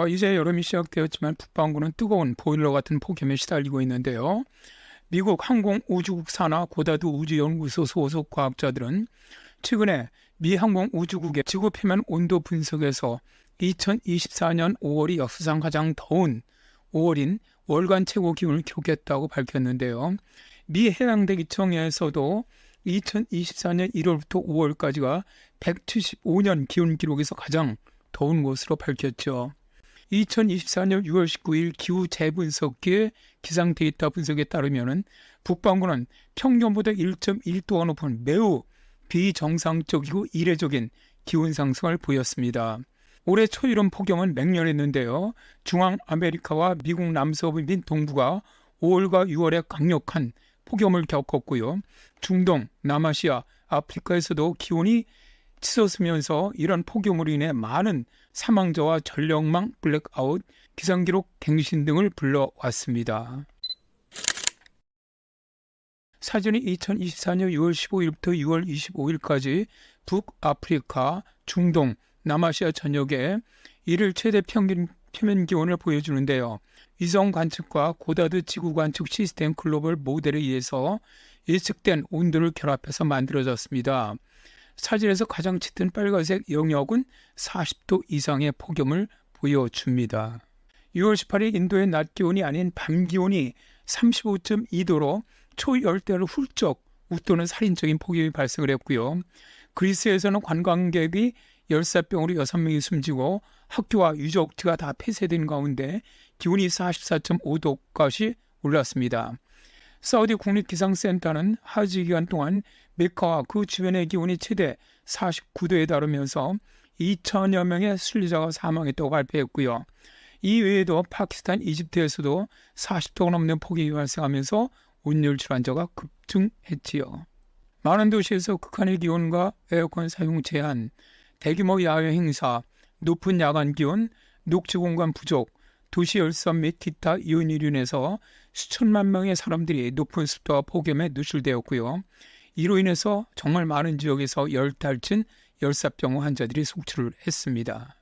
이제 여름이 시작되었지만 북반구는 뜨거운 보일러 같은 폭염에 시달리고 있는데요. 미국 항공우주국 산하 고다드 우주연구소 소속 과학자들은 최근에 미 항공우주국의 지구 표면 온도 분석에서 2024년 5월이 역사상 가장 더운 5월인 월간 최고 기온을 기록했다고 밝혔는데요. 미 해양대기청에서도 2024년 1월부터 5월까지가 175년 기온 기록에서 가장 더운 것으로 밝혔죠. 2024년 6월 19일 기후 재분석기의 기상 데이터 분석에 따르면 북반구는 평년보다 1.1도가 높은 매우 비정상적이고 이례적인 기온 상승을 보였습니다. 올해 초여름 폭염은 맹렬했는데요. 중앙아메리카와 미국 남서부 및 동부가 5월과 6월에 강력한 폭염을 겪었고요. 중동, 남아시아, 아프리카에서도 기온이 치솟으면서 이런 폭염으로 인해 많은 사망자와 전력망 블랙아웃, 기상기록 갱신 등을 불러왔습니다. 사진이 2024년 6월 15일부터 6월 25일까지 북아프리카, 중동, 남아시아 전역의 일일 최대 평균 표면 기온을 보여주는데요. 위성 관측과 고다드 지구 관측 시스템 글로벌 모델에 의해서 예측된 온도를 결합해서 만들어졌습니다. 사진에서 가장 짙은 빨간색 영역은 40도 이상의 폭염을 보여줍니다. 6월 18일 인도의 낮 기온이 아닌 밤 기온이 35.2도로 초열대를 훌쩍 웃도는 살인적인 폭염이 발생을 했고요. 그리스에서는 관광객이 열사병으로 6명이 숨지고 학교와 유적지가 다 폐쇄된 가운데 기온이 44.5도까지 올랐습니다. 사우디 국립기상센터는 하지 기간 동안 메카와 그 주변의 기온이 최대 49도에 달하면서 2천여 명의 순례자가 사망했다고 발표했고요. 이외에도 파키스탄, 이집트에서도 40도가 넘는 폭염이 발생하면서 온열 질환자가 급증했지요. 많은 도시에서 극한의 기온과 에어컨 사용 제한, 대규모 야외 행사, 높은 야간 기온, 녹지 공간 부족, 도시 열섬 및 기타 요인으로 인해서 수천만 명의 사람들이 높은 습도와 폭염에 노출되었고요. 이로 인해서 정말 많은 지역에서 열달친 열사병 환자들이 속출을 했습니다.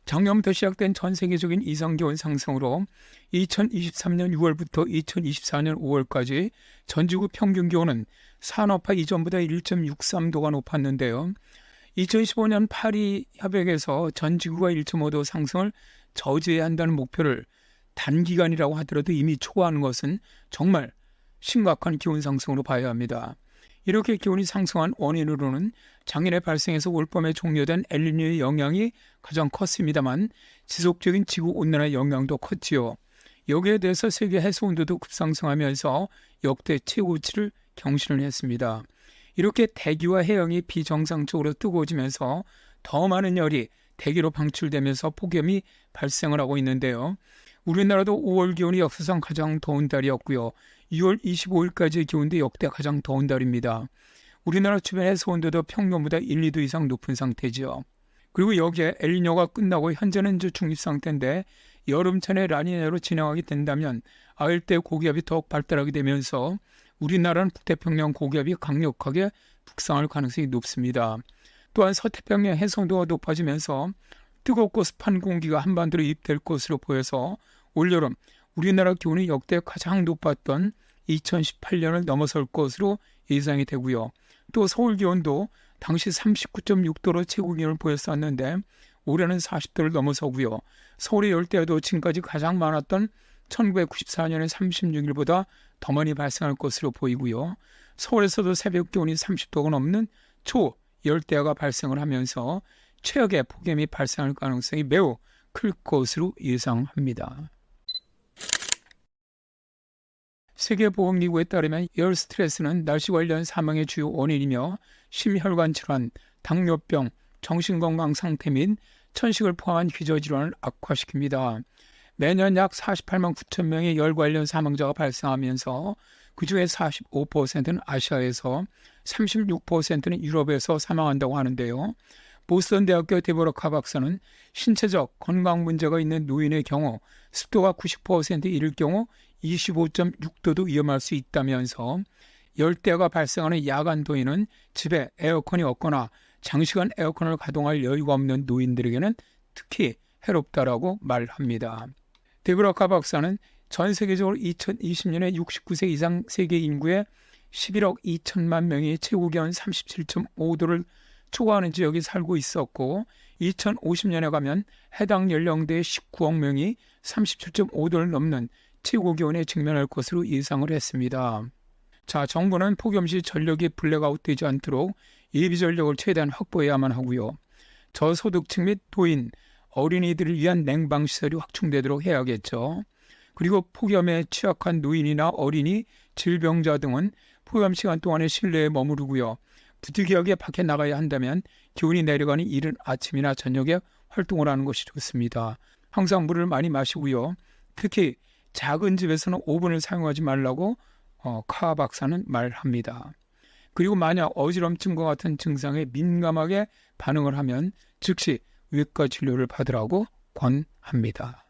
작년부터 시작된 전 세계적인 이상기온 상승으로 2023년 6월부터 2024년 5월까지 전지구 평균 기온은 산업화 이전보다 1.63도가 높았는데요. 2015년 파리 협약에서 전지구가 1.5도 상승을 저지해야 한다는 목표를 단기간이라고 하더라도 이미 초과하는 것은 정말 심각한 기온 상승으로 봐야 합니다. 이렇게 기온이 상승한 원인으로는 작년에 발생해서 올봄에 종료된 엘니뇨의 영향이 가장 컸습니다만 지속적인 지구온난화 영향도 컸지요. 여기에 대해서 세계 해수온도도 급상승하면서 역대 최고치를 경신을 했습니다. 이렇게 대기와 해양이 비정상적으로 뜨거워지면서 더 많은 열이 대기로 방출되면서 폭염이 발생을 하고 있는데요. 우리나라도 5월 기온이 역사상 가장 더운 달이었고요. 6월 25일까지의 기온도 역대 가장 더운 달입니다. 우리나라 주변 해수온도도 평년보다 1, 2도 이상 높은 상태죠. 그리고 여기에 엘니뇨가 끝나고 현재는 중립 상태인데 여름철에 라니냐로 진행하게 된다면 아열대 고기압이 더욱 발달하게 되면서 우리나라는 북태평양 고기압이 강력하게 북상할 가능성이 높습니다. 또한 서태평양 해상도가 높아지면서 뜨겁고 습한 공기가 한반도로 유입될 것으로 보여서 올여름 우리나라 기온이 역대 가장 높았던 2018년을 넘어설 것으로 예상이 되고요. 또 서울 기온도 당시 39.6도로 최고 기온을 보였었는데 올해는 40도를 넘어서고요. 서울의 열대야도 지금까지 가장 많았던 1994년의 36일보다 더 많이 발생할 것으로 보이고요. 서울에서도 새벽 기온이 30도가 넘는 초열대야가 발생을 하면서 최악의 폭염이 발생할 가능성이 매우 클 것으로 예상합니다. 세계보건기구에 따르면 열 스트레스는 날씨 관련 사망의 주요 원인이며 심혈관 질환, 당뇨병, 정신건강 상태 및 천식을 포함한 기저질환을 악화시킵니다. 매년 약 48만 9천 명의 열 관련 사망자가 발생하면서 그중에 45%는 아시아에서 36%는 유럽에서 사망한다고 하는데요. 보스턴 대학교 데보라카 박사는 신체적 건강 문제가 있는 노인의 경우 습도가 90%에 이를 경우 25.6도도 위험할 수 있다면서 열대야가 발생하는 야간 도에는 집에 에어컨이 없거나 장시간 에어컨을 가동할 여유가 없는 노인들에게는 특히 해롭다라고 말합니다. 데브라 카 박사는 전 세계적으로 2020년에 69세 이상 세계 인구의 11억 2천만 명이 최고기온 37.5도를 초과하는 지역에 살고 있었고 2050년에 가면 해당 연령대의 19억 명이 37.5도를 넘는 최고기온에 직면할 것으로 예상을 했습니다. 자, 정부는 폭염 시 전력이 블랙아웃되지 않도록 예비 전력을 최대한 확보해야만 하고요. 저소득층 및 노인, 어린이들을 위한 냉방시설이 확충되도록 해야겠죠. 그리고 폭염에 취약한 노인이나 어린이, 질병자 등은 폭염 시간 동안에 실내에 머무르고요. 부득이하게 밖에 나가야 한다면 기온이 내려가는 이른 아침이나 저녁에 활동을 하는 것이 좋습니다. 항상 물을 많이 마시고요. 특히 작은 집에서는 오븐을 사용하지 말라고 카 박사는 말합니다. 그리고 만약 어지럼증과 같은 증상에 민감하게 반응을 하면 즉시 외과 진료를 받으라고 권합니다.